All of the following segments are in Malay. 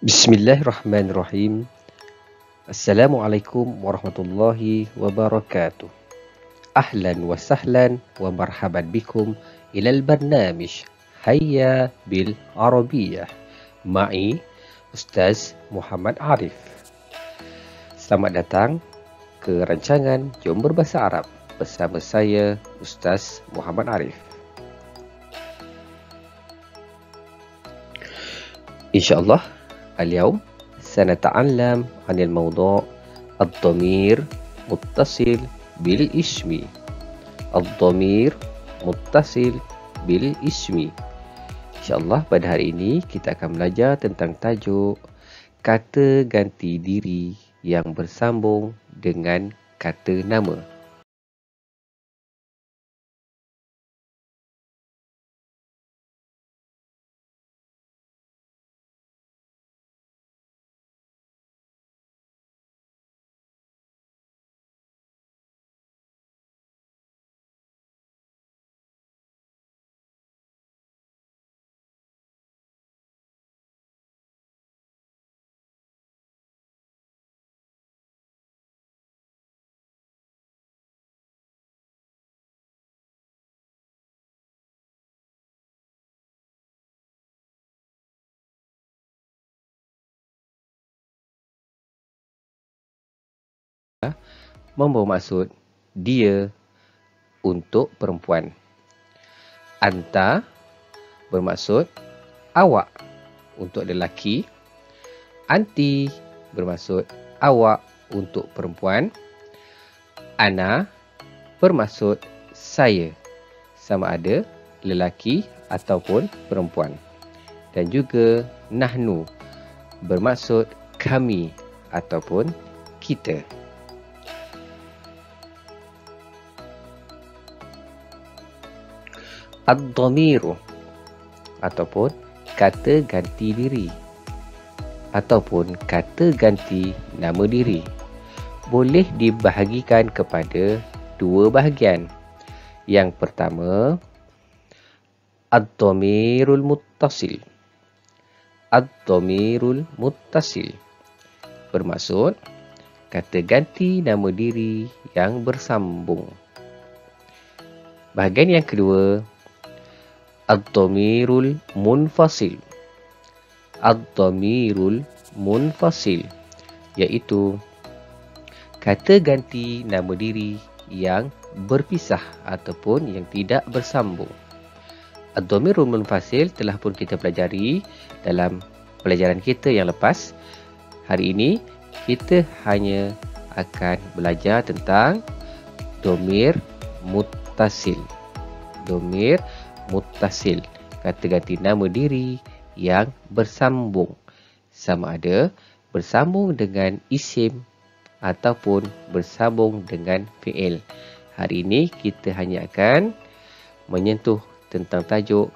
Bismillahirrahmanirrahim. Assalamualaikum warahmatullahi wabarakatuh. Ahlan wa sahlan wa marhaban bikum ilal barnamij Hayya bil Arabiyyah. Ma'i Ustaz Muhammad Arif. Selamat datang ke rancangan Jom Berbahasa Arab bersama saya Ustaz Muhammad Arif. InsyaAllah اليوم سنتعلم عن الموضوع الضمير متصل بالاسم. الضمير متصل بالاسم. InsyaAllah pada hari ini kita akan belajar tentang tajuk kata ganti diri yang bersambung dengan kata nama. Membawa maksud dia untuk perempuan. Anta bermaksud awak untuk lelaki. Anti bermaksud awak untuk perempuan. Ana bermaksud saya, sama ada lelaki ataupun perempuan. Dan juga nahnu bermaksud kami ataupun kita. Ad-dhamiru ataupun kata ganti diri ataupun kata ganti nama diri boleh dibahagikan kepada dua bahagian. Yang pertama, ad-dhamirul muttasil. Ad-dhamirul muttasil bermaksud kata ganti nama diri yang bersambung. Bahagian yang kedua, ad-dhamirul munfasil. Ad-dhamirul munfasil iaitu kata ganti nama diri yang berpisah ataupun yang tidak bersambung. Ad-dhamirul munfasil telah pun kita pelajari dalam pelajaran kita yang lepas. Hari ini kita hanya akan belajar tentang dhamir muttasil. Dhamir muttasil, kata ganti nama diri yang bersambung, sama ada bersambung dengan isim ataupun bersambung dengan fi'il. Hari ini kita hanya akan menyentuh tentang tajuk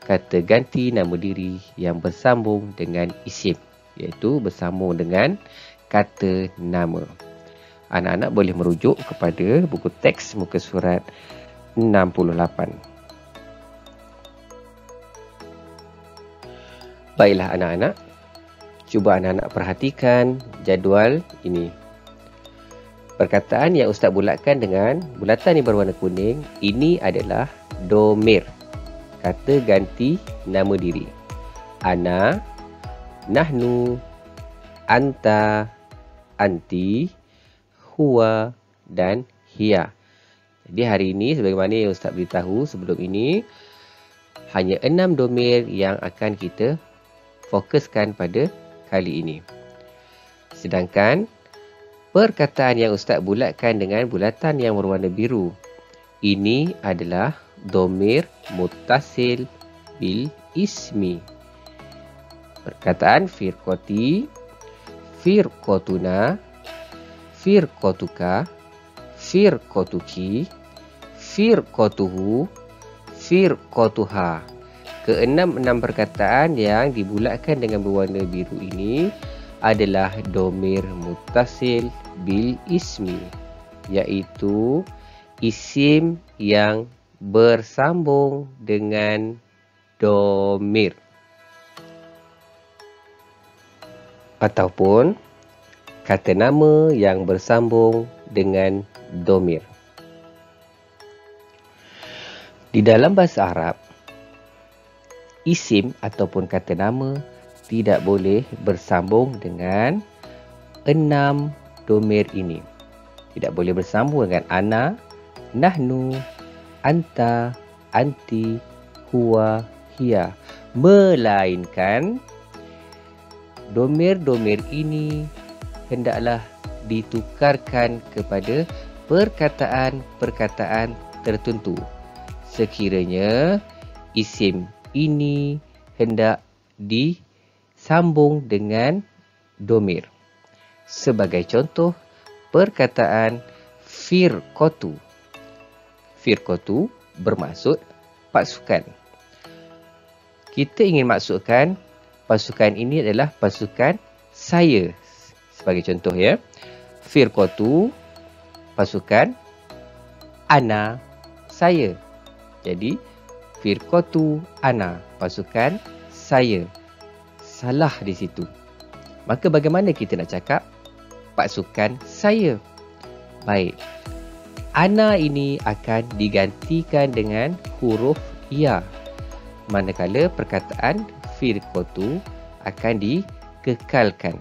kata ganti nama diri yang bersambung dengan isim, iaitu bersambung dengan kata nama. Anak-anak boleh merujuk kepada buku teks muka surat 68. Baiklah anak-anak, cuba anak-anak perhatikan jadual ini. Perkataan yang Ustaz bulatkan dengan bulatan yang berwarna kuning, ini adalah dhamir, kata ganti nama diri. Ana, nahnu, anta, anti, huwa dan hiya. Jadi hari ini sebagaimana yang Ustaz beritahu sebelum ini, hanya 6 dhamir yang akan kita fokuskan pada kali ini. Sedangkan perkataan yang Ustaz bulatkan dengan bulatan yang berwarna biru, ini adalah dhamir muttasil bil ismi. Perkataan firqati, firqatuna, firqatuka, firqatuki, firqatuhu, firqatuha. Keenam perkataan yang dibulatkan dengan berwarna biru ini adalah dhamir muttasil bil ismi, iaitu isim yang bersambung dengan dhamir. ataupun kata nama yang bersambung dengan domir. Di dalam bahasa Arab, isim ataupun kata nama tidak boleh bersambung dengan 6 domir ini. Tidak boleh bersambung dengan ana, nahnu, anta, anti, huwa, hiya. Melainkan domir-domir ini hendaklah ditukarkan kepada perkataan-perkataan tertentu. Sekiranya isim ini hendak disambung dengan domir. Sebagai contoh, perkataan firqatu. Firqatu bermaksud pasukan. Kita ingin maksudkan pasukan ini adalah pasukan saya. Sebagai contoh ya. Firqatu, pasukan, ana, saya. Jadi, firqatu ana, pasukan saya. Salah di situ. Maka bagaimana kita nak cakap pasukan saya? Baik. Ana ini akan digantikan dengan huruf ya. Manakala perkataan firqatu akan dikekalkan.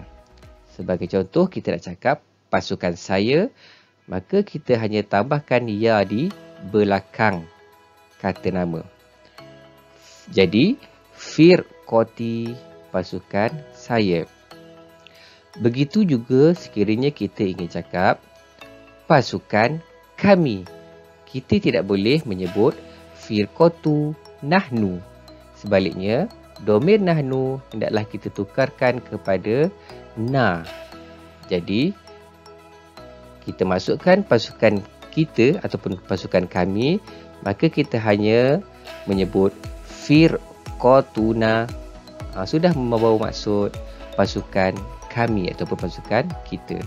Sebagai contoh, kita nak cakap pasukan saya, maka kita hanya tambahkan ya di belakang kata nama. Jadi, firqati, pasukan saya. Begitu juga sekiranya kita ingin cakap pasukan kami. Kita tidak boleh menyebut firqatu nahnu. Sebaliknya, domir nahnu hendaklah kita tukarkan kepada na. Jadi, kita masukkan pasukan kita ataupun pasukan kami, maka kita hanya menyebut firqatuna. Sudah membawa maksud pasukan kami ataupun pasukan kita.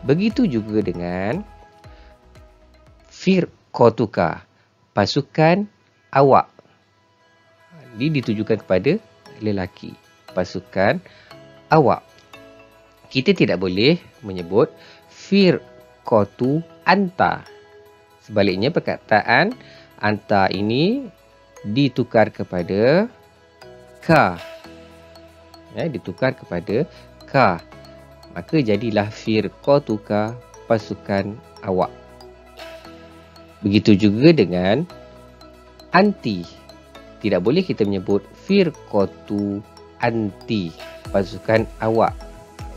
Begitu juga dengan firqatuka, pasukan awak. Ini ditujukan kepada lelaki. Pasukan awak. Kita tidak boleh menyebut firqatu anta. Sebaliknya, perkataan anta ini ditukar kepada ka. Ditukar kepada ka. Maka jadilah firqatuka, pasukan awak. Begitu juga dengan anti. Tidak boleh kita menyebut firqatu anti, pasukan awak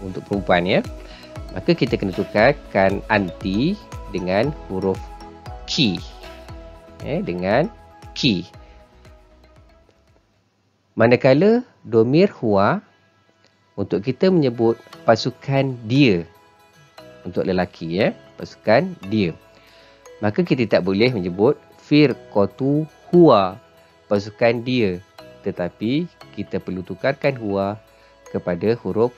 untuk perempuan ya. Maka kita kena tukarkan anti dengan huruf ki. Dengan ki. Manakala domir huwa, untuk kita menyebut pasukan dia untuk lelaki ya, pasukan dia. Maka kita tak boleh menyebut firqatu huwa, pasukan dia, tetapi kita perlu tukarkan huwa kepada huruf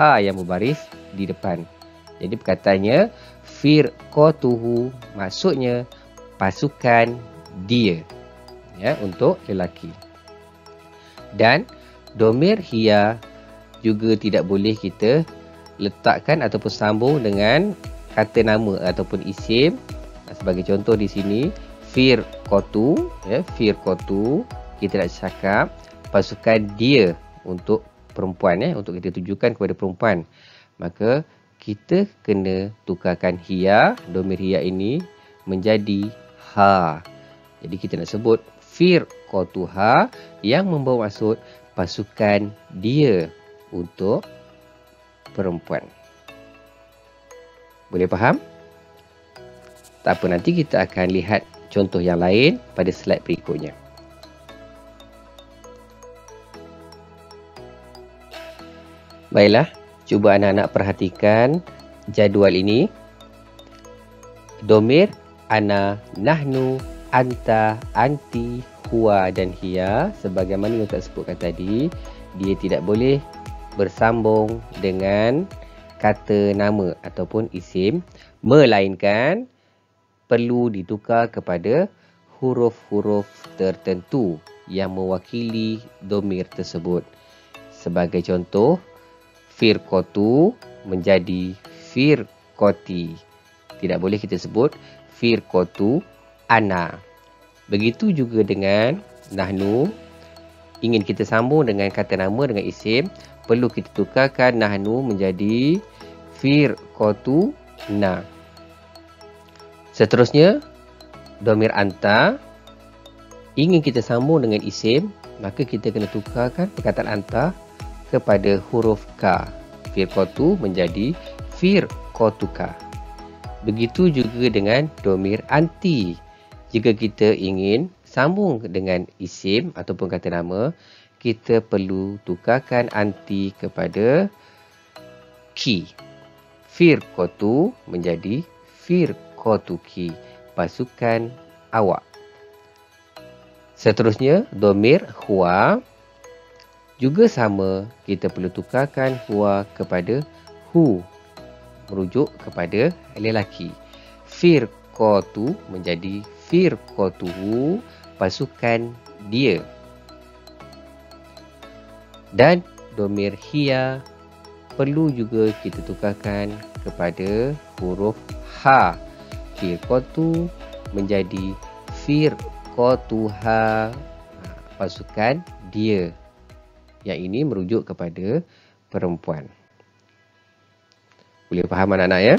ha yang berbaris di depan. Jadi perkataannya firqatuhu, maksudnya pasukan dia ya, untuk lelaki. Dan domir hiya juga tidak boleh kita letakkan ataupun sambung dengan kata nama ataupun isim. Sebagai contoh di sini, firqatu ya, firqatu kita nak cakap pasukan dia untuk perempuan ya, untuk kita tujukan kepada perempuan. Maka kita kena tukarkan hiya, domir hiya ini menjadi ha. Jadi kita nak sebut firqatuha yang membawa maksud pasukan dia untuk perempuan. Boleh faham? Tak apa, nanti kita akan lihat contoh yang lain pada slide berikutnya. Baiklah, cuba anak-anak perhatikan jadual ini. Domir ana, nahnu, anta, anti, huwa dan hiya, sebagaimana yang saya sebutkan tadi, dia tidak boleh bersambung dengan kata nama ataupun isim, melainkan perlu ditukar kepada huruf-huruf tertentu yang mewakili domir tersebut. Sebagai contoh, firqatu menjadi firqati. Tidak boleh kita sebut firqatu ana. Begitu juga dengan nahnu. Ingin kita sambung dengan kata nama dengan isim, perlu kita tukarkan nahnu menjadi firqatu na. Seterusnya, domir anta. Ingin kita sambung dengan isim, maka kita kena tukarkan perkataan anta kepada huruf ka. Firqatu menjadi firqatuka. Begitu juga dengan domir anti. Jika kita ingin sambung dengan isim ataupun kata nama, kita perlu tukarkan anti kepada ki. Firqatu menjadi firqatuki, pasukan awak. Seterusnya, domir huwa. Juga sama, kita perlu tukarkan huwa kepada hu, merujuk kepada lelaki. Firqatu menjadi firqatuhu, pasukan dia. Dan domir hiya perlu juga kita tukarkan kepada huruf ha. Firqatu menjadi firqatuha, pasukan dia. Yang ini merujuk kepada perempuan. Boleh faham anak-anak ya?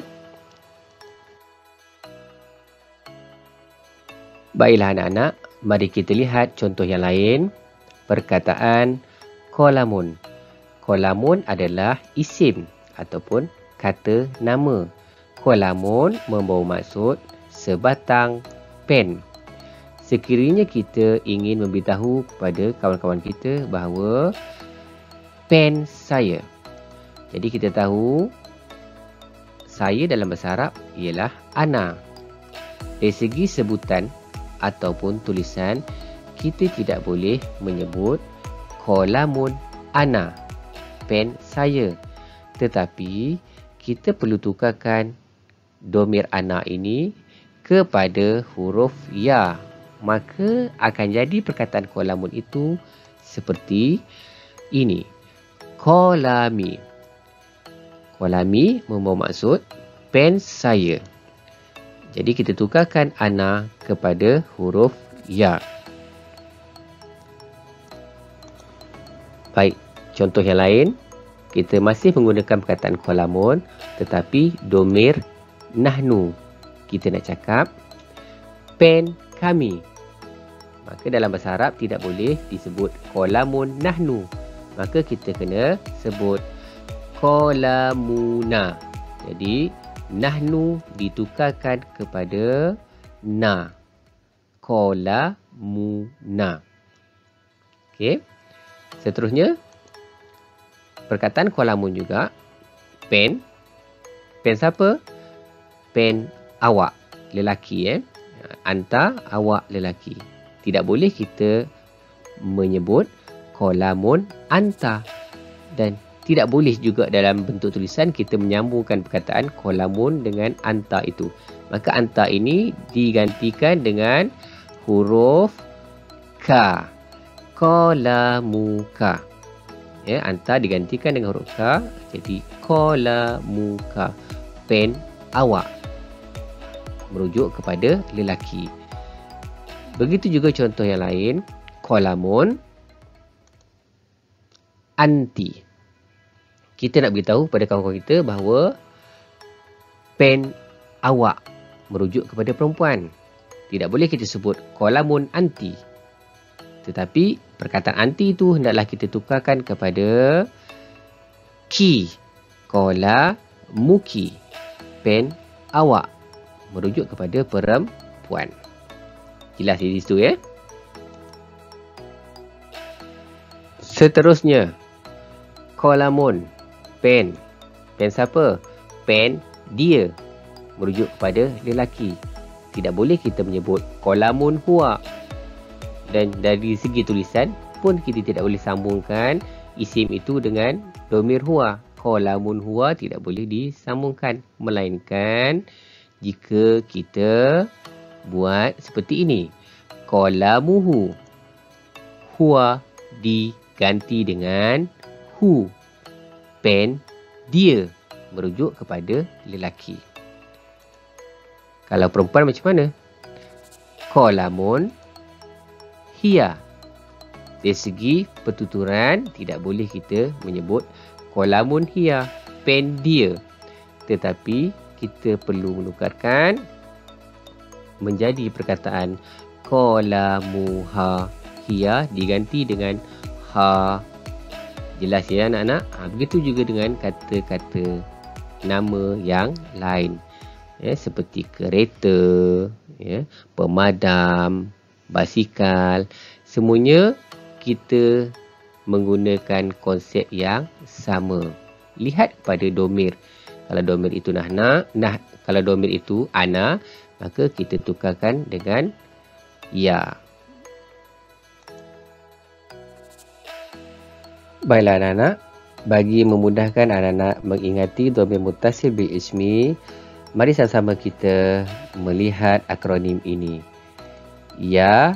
Baiklah anak-anak, mari kita lihat contoh yang lain. Perkataan qalamun. Qalamun adalah isim ataupun kata nama. Qalamun membawa maksud sebatang pen. Sekiranya kita ingin memberitahu kepada kawan-kawan kita bahawa pen saya. Jadi kita tahu saya dalam bahasa Arab ialah ana. Dari segi sebutan ataupun tulisan, kita tidak boleh menyebut qalamun ana, pen saya. Tetapi kita perlu tukarkan domir ana ini kepada huruf ya. Maka akan jadi perkataan qalamun itu seperti ini. Qalami. Qalami membawa maksud pen saya. Jadi kita tukarkan ana kepada huruf ya. Baik, contoh yang lain. Kita masih menggunakan perkataan qalamun, tetapi domir nahnu. Kita nak cakap pen kami. Maka dalam bahasa Arab tidak boleh disebut qalamun nahnu. Maka kita kena sebut qalamuna. Jadi nahnu ditukarkan kepada na. Qalamuna. Okey. Seterusnya, perkataan qalamun juga pen. Pen siapa? Pen awak, lelaki. Anta, awak, lelaki. Tidak boleh kita menyebut qalamun anta. Dan tidak boleh juga dalam bentuk tulisan kita menyambungkan perkataan qalamun dengan anta itu. Maka anta ini digantikan dengan huruf ka. Qalamuka. Ya, anta digantikan dengan huruf ka. Jadi qalamuka, pen awak, merujuk kepada lelaki. Begitu juga contoh yang lain. Qalamun anti. Kita nak beritahu pada kawan-kawan kita bahawa pen awak merujuk kepada perempuan. Tidak boleh kita sebut qalamun anti. Tetapi perkataan anti itu hendaklah kita tukarkan kepada ki. Qalamuki, pen awak, merujuk kepada perempuan. Jelas di situ ya. Seterusnya, qalamun pen. Pen siapa? Pen dia, merujuk kepada lelaki. Tidak boleh kita menyebut qalamun huwa. Dan dari segi tulisan pun kita tidak boleh sambungkan isim itu dengan domir huwa. Qalamun huwa tidak boleh disambungkan. Melainkan jika kita buat seperti ini. Qalamuhu. Huwa diganti dengan hu. pen dia, merujuk kepada lelaki. Kalau perempuan macam mana? Qalamun hiya. Dari segi pertuturan, tidak boleh kita menyebut qalamun hiya, pen dia. Tetapi kita perlu menukarkan menjadi perkataan qalamuha hiya diganti dengan ha. Jelas ya anak-anak? Begitu juga dengan kata-kata nama yang lain. Seperti kereta, pemadam, basikal. Semuanya kita menggunakan konsep yang sama. Lihat pada domir. Kalau domir itu kalau domir itu ana, maka kita tukarkan dengan ya. Baiklah anak-anak, bagi memudahkan anak-anak mengingati domir muttasil bil ismi, mari sama-sama kita melihat akronim ini. Ya,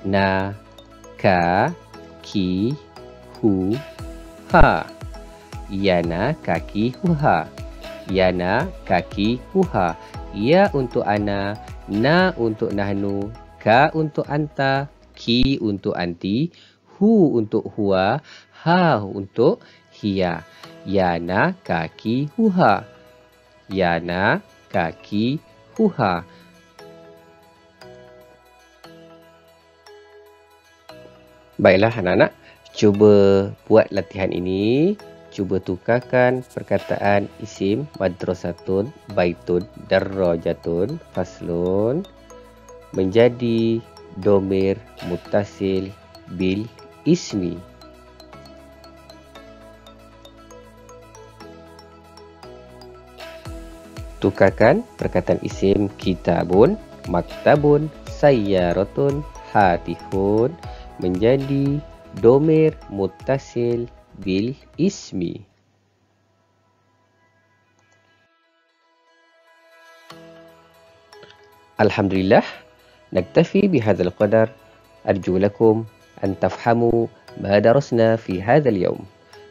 na, ka, ki, hu, ha. Yana, kaki, huha. Yana, kaki, huha. Ya untuk ana, na untuk nahnu, ka untuk anta, ki untuk anti, hu untuk huwa, ha untuk hiya. Yana, kaki, huha. Yana, kaki, huha. Baiklah anak-anak, cuba buat latihan ini. Cuba tukarkan perkataan isim madrasatun, baitun, darrajatun, faslun menjadi domir muttasil bil ismi. Tukarkan perkataan isim kitabun, maktabun, sayyaratun, hatifun menjadi domir muttasil bil ismi. Alhamdulillah, naktafi bihadzal qadar. Arju lakum an tafhamu ma darasna fi hadzal yawm.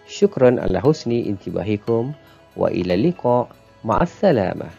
Syukran ala husni intibahikum wa ila liqa. Ma'as salamah.